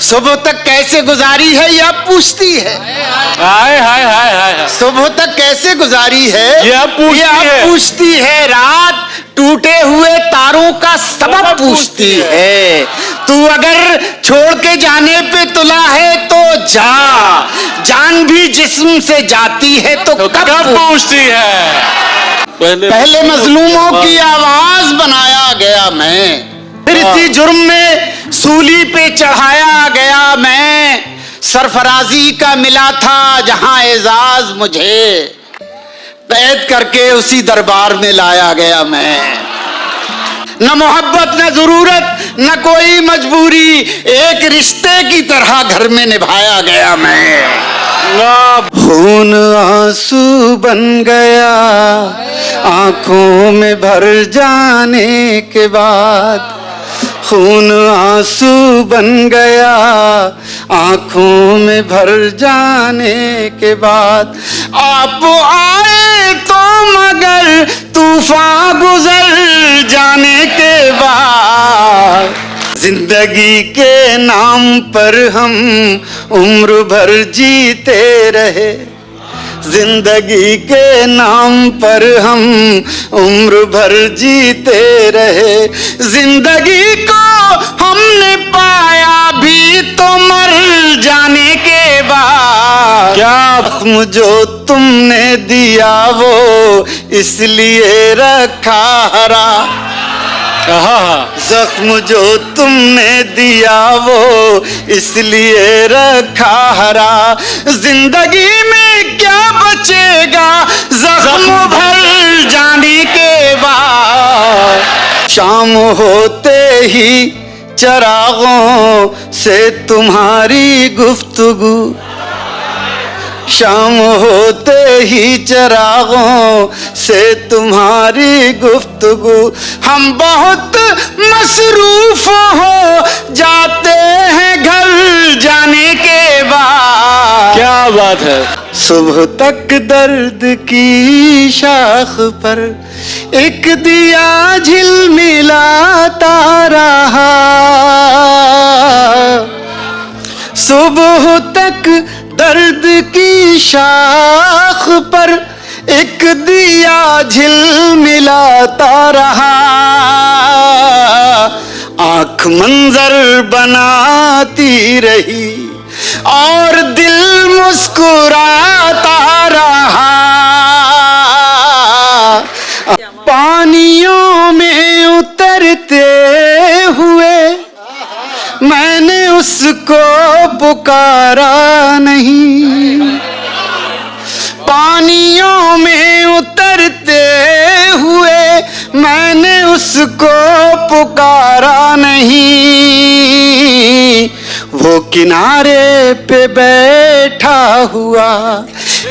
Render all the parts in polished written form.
सुबह तक कैसे गुजारी है यह पूछती है। हाय हाय हाय हाय। सुबह तक कैसे गुजारी है यह पूछती है। रात टूटे हुए तारों का सबब पूछती है। तू अगर छोड़ के जाने पे तुला है तो जा, जान भी जिस्म से जाती है तो कब पूछती है। पहले मजलूमों की आवाज बनाया गया मैं, फिर इसी जुर्म में सूली पे चढ़ाया गया मैं। सरफराजी का मिला था जहां एजाज मुझे, कैद करके उसी दरबार में लाया गया मैं। न मोहब्बत न जरूरत न कोई मजबूरी, एक रिश्ते की तरह घर में निभाया गया मैं। खून आंसू बन गया आंखों में भर जाने के बाद, खून आंसू बन गया आंखों में भर जाने के बाद। आप आए तो मगर तूफान गुजर जाने के बाद, जिंदगी के नाम पर हम उम्र भर जीते रहे, जिंदगी के नाम पर हम उम्र भर जीते रहे। जिंदगी को हमने पाया भी तो मर जाने के बाद। क्या जख्म जो तुमने दिया वो इसलिए रखा हरा, जख्म जो तुमने दिया वो इसलिए रखा हरा। जिंदगी में क्या बचेगा जख्म भर जाने के बाद। शाम होते ही चिरागों से तुम्हारी गुफ्तगू, शाम होते ही चिरागों से तुम्हारी गुफ्तगू। हम बहुत मसरूफ हो जाते हैं घर जाने के बाद। क्या बात है। सुबह तक दर्द की शाख पर एक दिया झिलमिलाता रहा, सुबह तक दर्द की शाख पर एक दिया झिलमिलाता रहा। आंख मंजर बनाती रही और दिल मुस्कुराता रहा। पानियों में उतरते हुए मैंने उसको पुकारा नहीं, पानियों में उतरते हुए मैंने उसको पुकारा नहीं। वो किनारे पे बैठा हुआ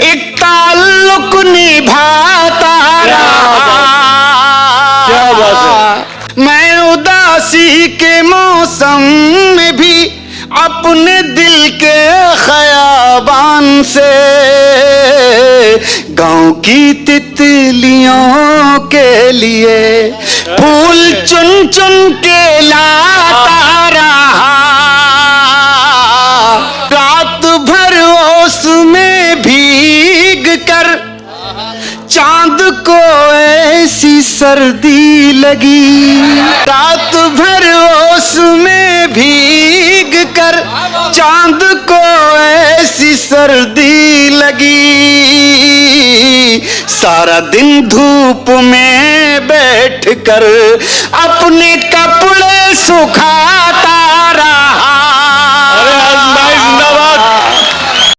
एक ताल्लुक निभाता रहा। क्या बात है। मैं उदासी के मौसम में भी अपने दिल के खयाबान से गांव की तितलियों के लिए फूल चुन चुन के लाता रहा। रात भर ओस में भीग कर चांद को ऐसी सर्दी लगी, रात भर ओस में भीग कर चांद को ऐसी सर्दी लगी। सारा दिन धूप में बैठकर अपने कपड़े सुखा